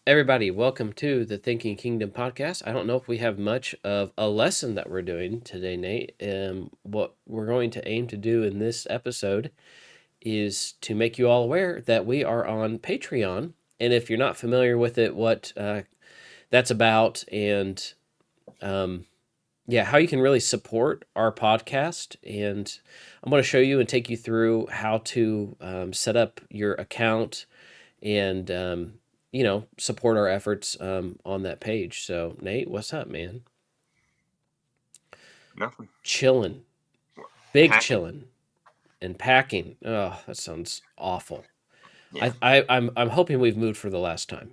Everybody, welcome to the Thinking Kingdom podcast. I don't know if we have much of a lesson that we're doing today, Nate. What we're going to aim to do in this episode is to make you all aware that we are on Patreon. And if you're not familiar with it, what that's about, and um, yeah, how you can really support our podcast. And I'm going to show you and take you through how to set up your account and support our efforts on that page. So Nate, what's up, man? Nothing. Chilling, big Packing. chilling, and packing. Oh, that sounds awful. Yeah. I'm hoping we've moved for the last time,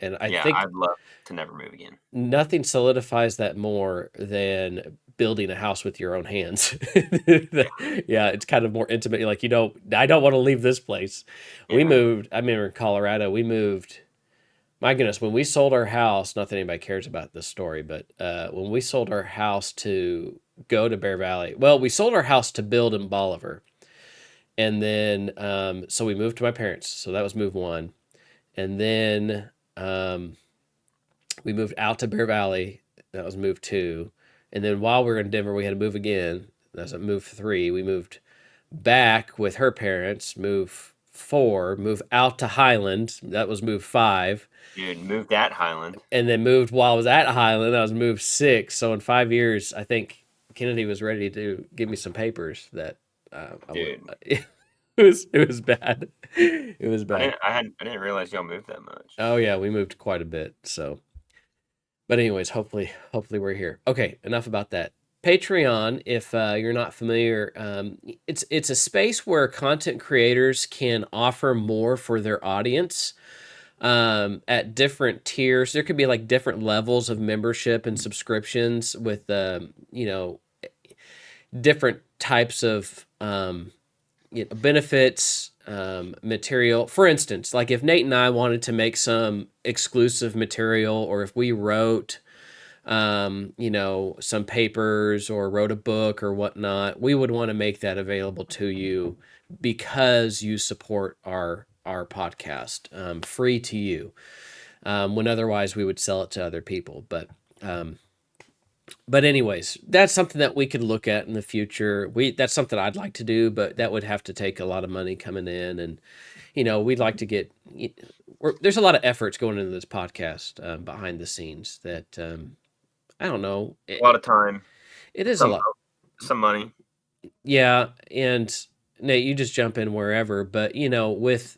and I Yeah, think I'd love to never move again. nothing solidifies that more than building a house with your own hands. Yeah. Yeah, it's kind of more intimate. Like, I don't want to leave this place. We Yeah. moved, I remember in Colorado, we moved. My goodness, when we sold our house, not that anybody cares about this story, but when we sold our house to go to Bear Valley, well, we sold our house to build in Bolivar. And then, so we moved to my parents. So that was move one. And then we moved out to Bear Valley. That was move two. And then while we were in Denver, we had to move again. That's a move three. We moved back with her parents, move four, move out to Highland. That was move five. Dude, move that Highland. And then moved while I was at Highland. I was moved six. So in 5 years, I think Kennedy was ready to give me some papers that I would. Dude. It was bad. It was I bad. didn't I didn't realize y'all moved that much. Oh yeah, we moved quite a bit. So, but anyways, hopefully we're here. Okay, enough about that. Patreon, if you're not familiar, it's a space where content creators can offer more for their audience at different tiers. There could be like different levels of membership and subscriptions with different types of benefits, material. For instance, like if Nate and I wanted to make some exclusive material, or if we wrote some papers or wrote a book or whatnot, we would want to make that available to you because you support our podcast, free to you, when otherwise we would sell it to other people. But anyways, that's something that we could look at in the future. That's something I'd like to do, but that would have to take a lot of money coming in, and we'd like to get. There's a lot of efforts going into this podcast behind the scenes that I don't know. A lot of time, It is a some lot. some money. Yeah, and Nate, you just jump in wherever, but with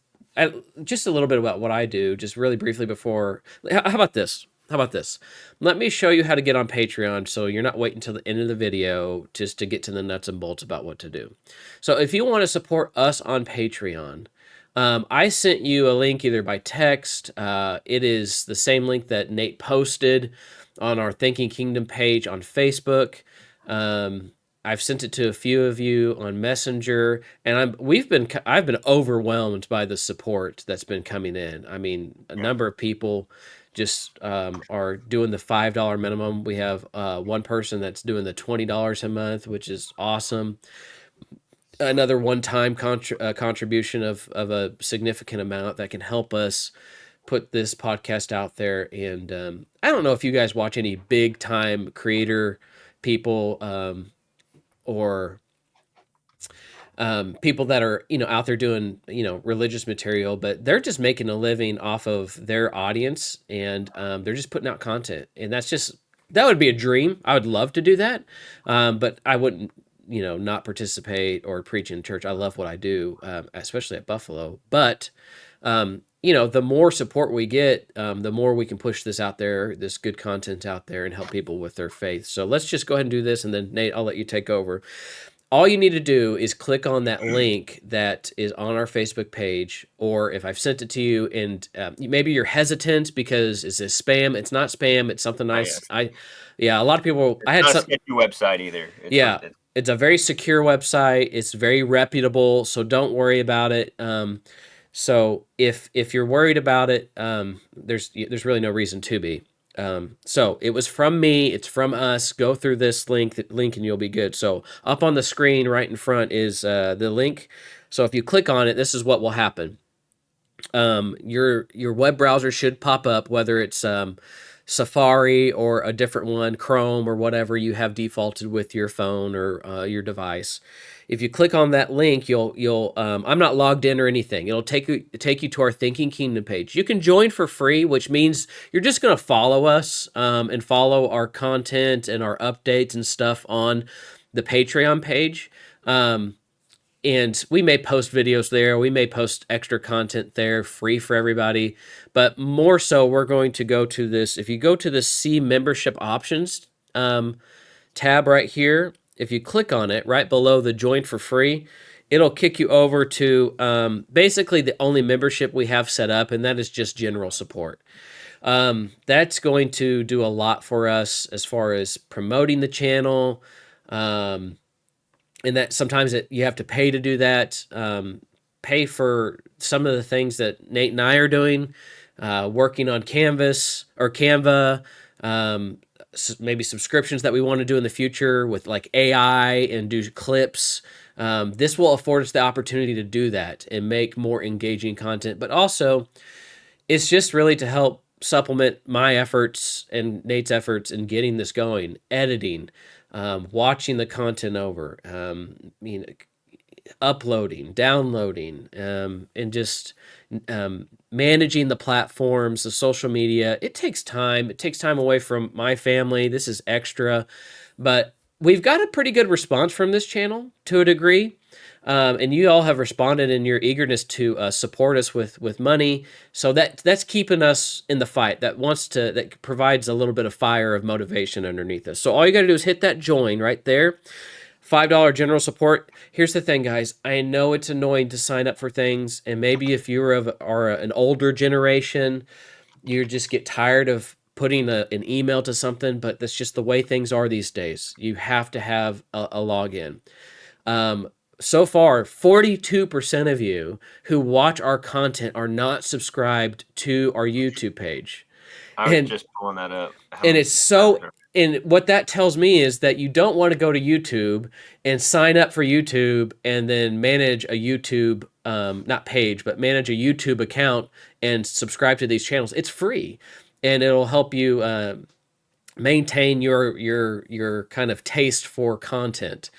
just a little bit about what I do, just really briefly before. How about this? How about this? Let me show you how to get on Patreon so you're not waiting until the end of the video just to get to the nuts and bolts about what to do. So if you want to support us on Patreon, I sent you a link either by text. It is the same link that Nate posted on our Thinking Kingdom page on Facebook. I've sent it to a few of you on Messenger, and I've been overwhelmed by the support that's been coming in. I mean, a Yeah. number of people just are doing the $5 minimum. We have one person that's doing the $20 a month, which is awesome. Another one-time contribution of a significant amount that can help us put this podcast out there. And I don't know if you guys watch any big-time creator people, or people that are out there doing religious material, but they're just making a living off of their audience, and they're just putting out content, and that would be a dream. I would love to do that, but I wouldn't not participate or preach in church. I love what I do, especially at Buffalo, but the more support we get, the more we can push this out there, this good content out there, and help people with their faith. So let's just go ahead and do this, and then Nate, I'll let you take over. All you need to do is click on that link that is on our Facebook page, or if I've sent it to you and maybe you're hesitant because is this spam? It's not spam. It's something nice. Yes. Yeah, a lot of people. I It's had not a some. sketchy website either. Yeah, it's a very secure website. It's very reputable, so don't worry about it. So if you're worried about it, there's really no reason to be. So it was from me. It's from us. Go through this link, and you'll be good. So up on the screen right in front is the link. So if you click on it, this is what will happen. Your web browser should pop up, whether it's Safari or a different one, Chrome or whatever you have defaulted with your phone or your device. If you click on that link, you'll I'm not logged in or anything. It'll take you to our Thinking Kingdom page. You can join for free, which means you're just going to follow us and follow our content and our updates and stuff on the Patreon page. And we may post videos there. We may post extra content there, free for everybody. But more so, we're going to go to this. If you go to the See Membership Options tab right here, if you click on it right below the Join for Free, it'll kick you over to basically the only membership we have set up, and that is just general support. That's going to do a lot for us as far as promoting the channel. And that sometimes you have to pay to do that, pay for some of the things that Nate and I are doing, working on Canva, maybe subscriptions that we want to do in the future with like AI and do clips. This will afford us the opportunity to do that and make more engaging content, but also it's just really to help supplement my efforts and Nate's efforts in getting this going, editing, watching the content over, uploading, downloading, and just managing the platforms, the social media. It takes time. It takes time away from my family. This is extra, but we've got a pretty good response from this channel to a degree. And you all have responded in your eagerness to support us with money. So that's keeping us in the fight. That provides a little bit of fire of motivation underneath us. So all you got to do is hit that join right there. $5 general support. Here's the thing, guys. I know it's annoying to sign up for things, and maybe if you are an older generation, you just get tired of putting an email to something. But that's just the way things are these days. You have to have a login. So far, 42% of you who watch our content are not subscribed to our YouTube page. I was just pulling that up. And what that tells me is that you don't want to go to YouTube and sign up for YouTube and then manage a YouTube, not page, but manage a YouTube account and subscribe to these channels. It's free, and it'll help you maintain your kind of taste for content.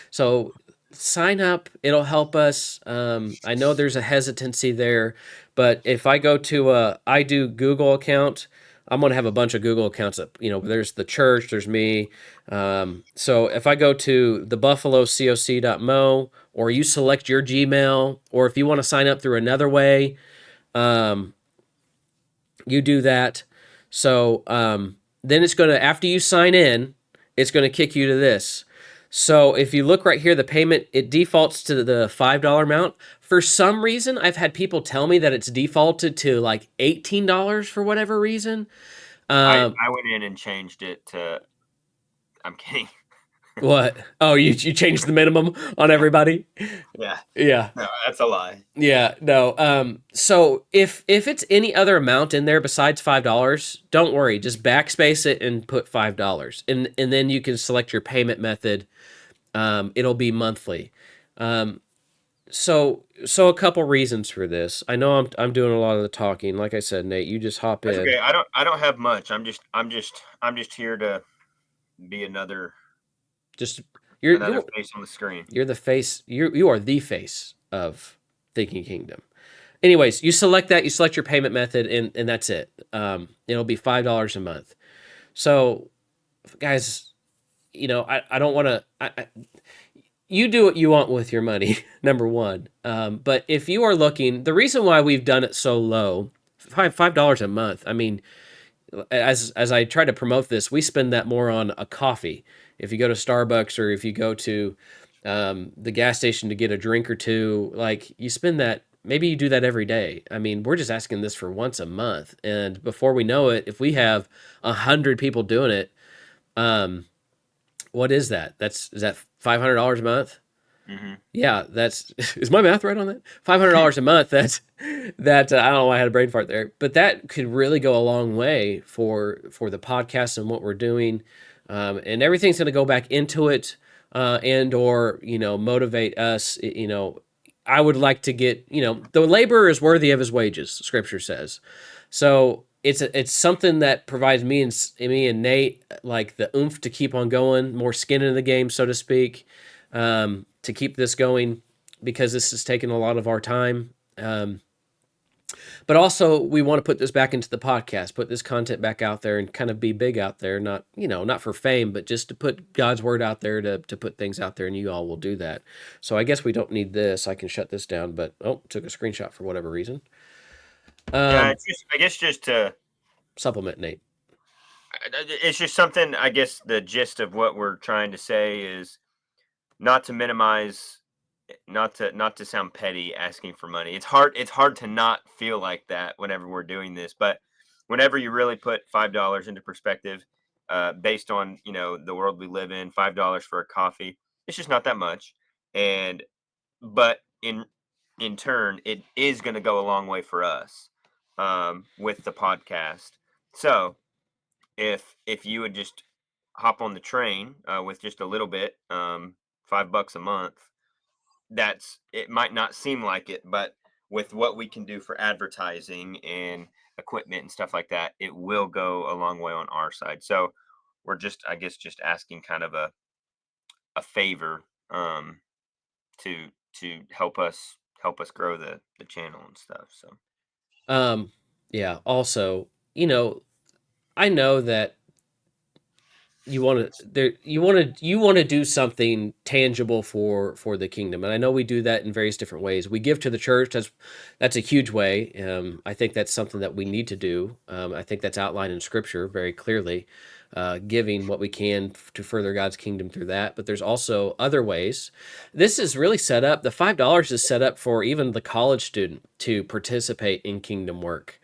So sign up. It'll help us. I know there's a hesitancy there, but if I go to I do Google account, I'm going to have a bunch of Google accounts up. There's the church, there's me. So if I go to the buffalococ.mo, or you select your Gmail, or if you want to sign up through another way, you do that. So then it's going to, after you sign in, it's going to kick you to this. So if you look right here, the payment, it defaults to the $5 amount. For some reason, I've had people tell me that it's defaulted to like $18 for whatever reason. I went in and changed it to, I'm kidding. What? Oh, you changed the minimum on everybody? Yeah. Yeah. No, that's a lie. Yeah, no. So if it's any other amount in there besides $5, don't worry. Just backspace it and put $5. And then you can select your payment method. It'll be monthly. So a couple reasons for this. I know I'm doing a lot of the talking. Like I said, Nate, you just hop in. Okay, I don't have much. I'm just here to be another face on the screen. You're the face. You are the face of Thinking Kingdom. Anyways, you select that. You select your payment method, and that's it. It'll be $5 a month. So, guys, I don't want to. You do what you want with your money, number one. But if you are looking, the reason why we've done it so low, $5 a month. I mean, as I try to promote this, we spend that more on a coffee. If you go to Starbucks, or if you go to the gas station to get a drink or two, like, you spend that. Maybe you do that every day. I mean, we're just asking this for once a month, and before we know it, if we have 100 people doing it, what is that? Is that $500 a month? Mm-hmm. Yeah, is my math right on that? $500 a month. That I don't know why I had a brain fart there, but that could really go a long way for the podcast and what we're doing, and everything's going to go back into it, and or motivate us. I would like to get, the laborer is worthy of his wages, scripture says. So it's something that provides me and Nate like the oomph to keep on going, more skin in the game, so to speak, to keep this going because this has taken a lot of our time. But also we want to put this back into the podcast, put this content back out there and kind of be big out there, not, not for fame, but just to put God's word out there, to put things out there, and you all will do that. So I guess we don't need this. I can shut this down, but took a screenshot for whatever reason. Yeah, it's just, I guess just to Supplement, Nate. it's just something, I guess the gist of what we're trying to say is not to minimize, not to sound petty asking for money. It's hard to not feel like that whenever we're doing this, but whenever you really put $5 into perspective, based on, the world we live in, $5 for a coffee, it's just not that much. And but in turn, it is going to go a long way for us, with the podcast. So if you would just hop on the train, with just a little bit, $5 a month, it might not seem like it, but with what we can do for advertising and equipment and stuff like that, it will go a long way on our side. So we're just, I guess, just asking kind of a favor, to help us grow the channel and stuff. So Yeah. Also, I know that you want to do something tangible for the kingdom, and I know we do that in various different ways. We give to the church. That's a huge way. I think that's something that we need to do. I think that's outlined in scripture very clearly, giving what we can to further God's kingdom through that. But there's also other ways. This is really set up. The $5 is set up for even the college student to participate in kingdom work.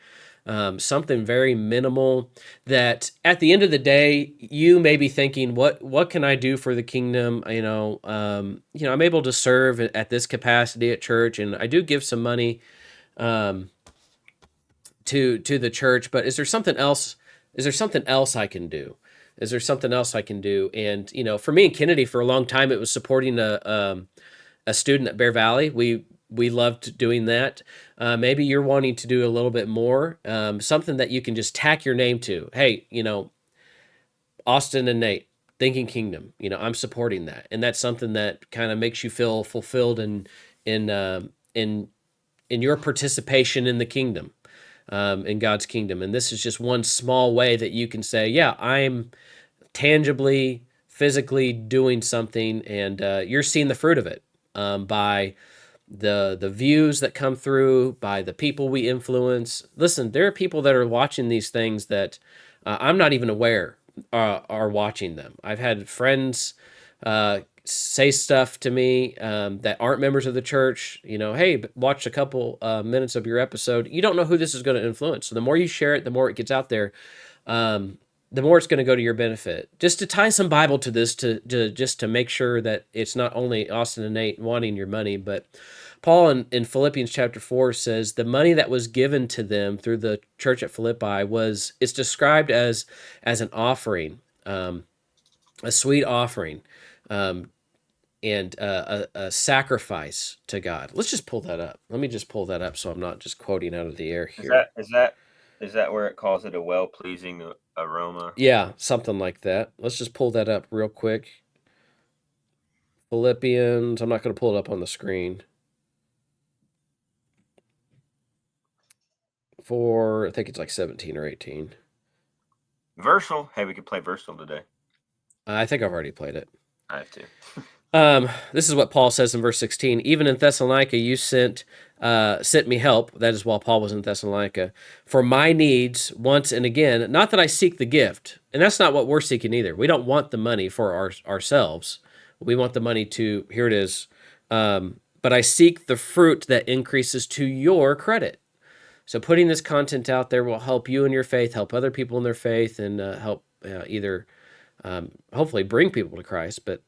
Something very minimal that at the end of the day, you may be thinking, what can I do for the kingdom? I'm able to serve at this capacity at church, and I do give some money, to the church, but is there something else? Is there something else I can do? Is there something else I can do? And, for me and Kennedy, for a long time, it was supporting a student at Bear Valley. We loved doing that. Maybe you're wanting to do a little bit more, something that you can just tack your name to. Hey, Austin and Nate, Thinking Kingdom. I'm supporting that, and that's something that kind of makes you feel fulfilled in your participation in the kingdom, in God's kingdom. And this is just one small way that you can say, yeah, I'm tangibly, physically doing something, and you're seeing the fruit of it, by the views that come through, by the people we influence. Listen, there are people that are watching these things that I'm not even aware are watching them. I've had friends say stuff to me, that aren't members of the church. Hey, watch a couple minutes of your episode. You don't know who this is going to influence. So the more you share it, the more it gets out there. The more it's going to go to your benefit. Just to tie some Bible to this, just to make sure that it's not only Austin and Nate wanting your money, but Paul in Philippians chapter 4 says the money that was given to them through the church at Philippi it's described as an offering, a sweet offering, and a sacrifice to God. Let's just pull that up. Let me just pull that up so I'm not just quoting out of the air is here. that where it calls it a well-pleasing aroma? Yeah, something like that. Let's just pull that up real quick. Philippians. I'm not going to pull it up on the screen. I think it's like 17 or 18. Versal. Hey, we could play Versal today. I think I've already played it. I have to. This is what Paul says in verse 16. Even in Thessalonica, you sent me help. That is while Paul was in Thessalonica, for my needs once and again. Not that I seek the gift, and that's not what we're seeking either. We don't want the money for ourselves. We want the money to, here it is. But I seek the fruit that increases to your credit. So putting this content out there will help you in your faith, help other people in their faith, and help either hopefully bring people to Christ, but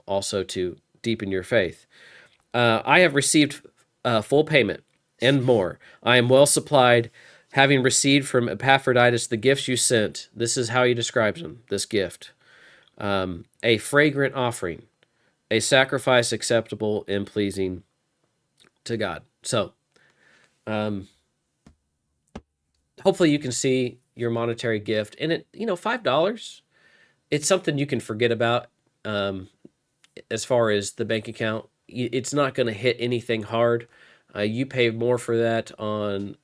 also to deepen your faith. I have received full payment and more. I am well supplied, having received from Epaphroditus the gifts you sent. This is how he describes them, this gift. A fragrant offering, a sacrifice acceptable and pleasing to God. So, um, hopefully you can see your monetary gift, and $5. It's something you can forget about. Um, as far as the bank account, it's not going to hit anything hard. You pay more for that on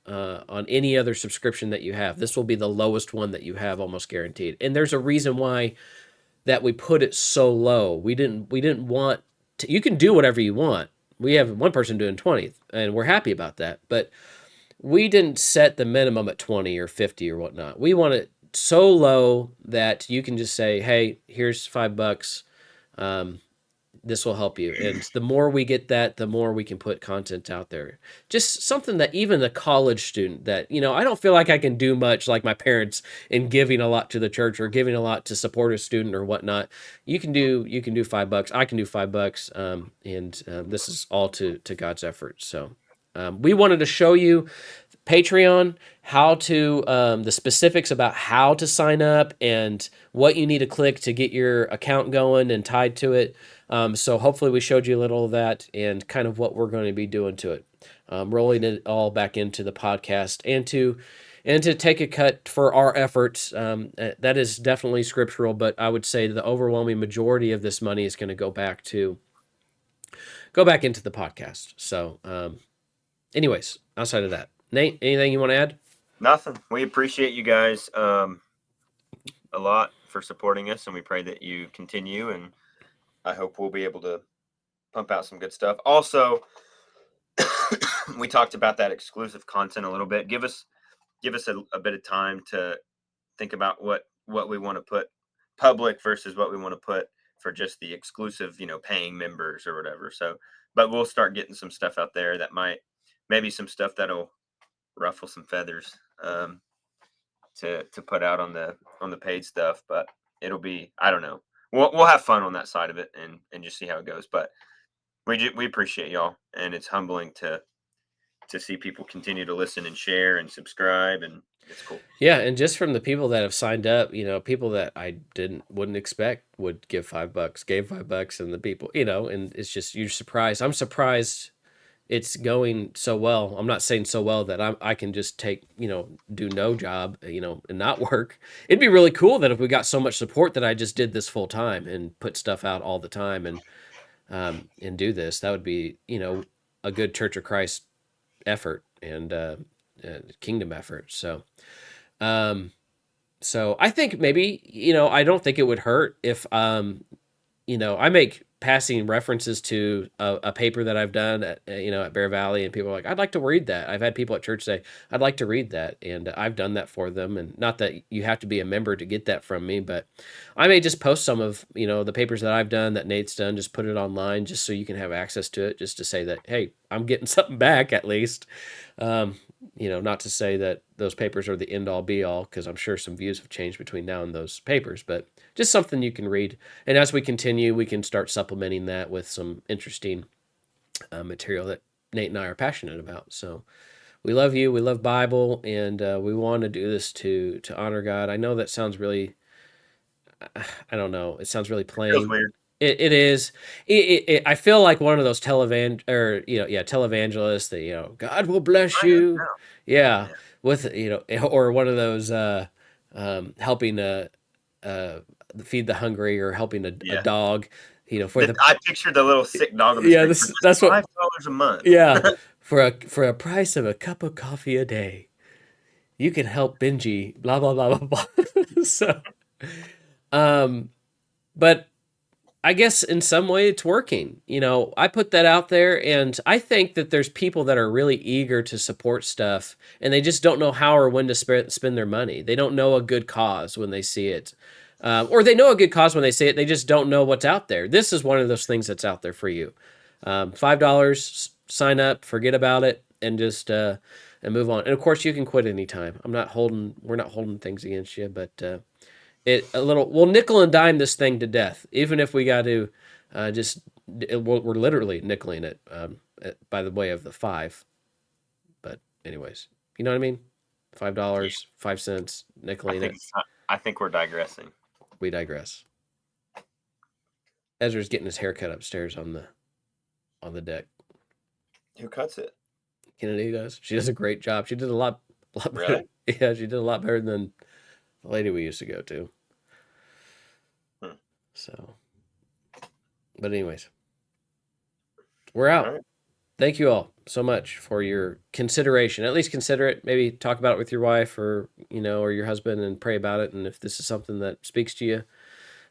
any other subscription that you have. This will be the lowest one that you have, almost guaranteed. And there's a reason why that we put it so low. We didn't want to, you can do whatever you want. We have one person doing 20, and we're happy about that. But we didn't set the minimum at 20 or 50 or whatnot. We want it so low that you can just say, "Hey, here's $5. Um, this will help you." And the more we get that, the more we can put content out there. Just something that even a college student that, I don't feel like I can do much like my parents in giving a lot to the church or giving a lot to support a student or whatnot. You can do $5. I can do $5. And this is all to God's effort. So we wanted to show you Patreon, how to the specifics about how to sign up and what you need to click to get your account going and tied to it. So hopefully we showed you a little of that and kind of what we're going to be doing to it, rolling it all back into the podcast and to take a cut for our efforts. That is definitely scriptural, but I would say the overwhelming majority of this money is going to go back into the podcast. So, anyways, outside of that, Nate, anything you want to add? Nothing. We appreciate you guys a lot for supporting us, and we pray that you continue. And I hope we'll be able to pump out some good stuff. Also, we talked about that exclusive content a little bit. Give us a bit of time to think about what we want to put public versus what we want to put for just the exclusive, paying members or whatever. So, but we'll start getting some stuff out there that maybe some stuff that'll ruffle some feathers to put out on the paid stuff. But it'll be, I don't know. We'll have fun on that side of it and just see how it goes. But we appreciate y'all, and it's humbling to see people continue to listen and share and subscribe, and it's cool. Yeah, and just from the people that have signed up, people that I wouldn't expect would give $5, gave $5, and the people, and it's just you're surprised. I'm surprised it's going so well. I'm not saying so well that I can just take, do no job, and not work. It'd be really cool that if we got so much support that I just did this full time and put stuff out all the time and do this. That would be, a good Church of Christ effort and kingdom effort. Um, so I think maybe, I don't think it would hurt if, I make passing references to a paper that I've done at Bear Valley, and people are like, "I'd like to read that." I've had people at church say, "I'd like to read that," and I've done that for them. And not that you have to be a member to get that from me, but I may just post some of the papers that I've done, that Nate's done, just put it online, just so you can have access to it, just to say that, hey, I'm getting something back at least. Um, not to say that those papers are the end all be all, because I'm sure some views have changed between now and those papers, but just something you can read. And as we continue, we can start supplementing that with some interesting material that Nate and I are passionate about. So we love you. We love Bible, and we want to do this to honor God. I know that sounds really, I don't know. It sounds really Feels plain. weird. It is. I feel like one of those televangelists that God will bless I am you. now. Yeah, Yeah. with or one of those helping uh, feed the hungry, or helping a Yeah. dog. For the I pictured the little sick dog on the yeah, screen for this just that's what $5 a month. yeah, for a price of a cup of coffee a day, you can help Benji. Blah blah blah blah blah. So, um, but I guess in some way it's working. I put that out there, and I think that there's people that are really eager to support stuff, and they just don't know how or when to spend their money. They don't know a good cause when they see it. Or they know a good cause when they see it. They just don't know what's out there. This is one of those things that's out there for you. $5, sign up, forget about it, and just and move on. And of course, you can quit anytime. We're not holding things against you, but we'll nickel and dime this thing to death, even if we got to we're literally nickeling it by the way of the five. But anyways, you know what I mean? Yeah. $5, 5 cents, I nickeling think it. I think we're digressing. We digress. Ezra's getting his hair cut upstairs on the deck. Who cuts it? Kennedy does. She does a great job. She did a lot better. Really? Yeah, she did a lot better than the lady we used to go to. Hmm. So, but anyways, we're All out. right. Thank you all so much for your consideration. At least consider it. Maybe talk about it with your wife or or your husband and pray about it. And if this is something that speaks to you,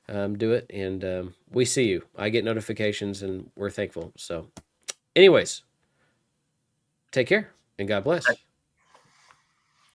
do it. And we see you. I get notifications, and we're thankful. So, anyways, take care and God bless.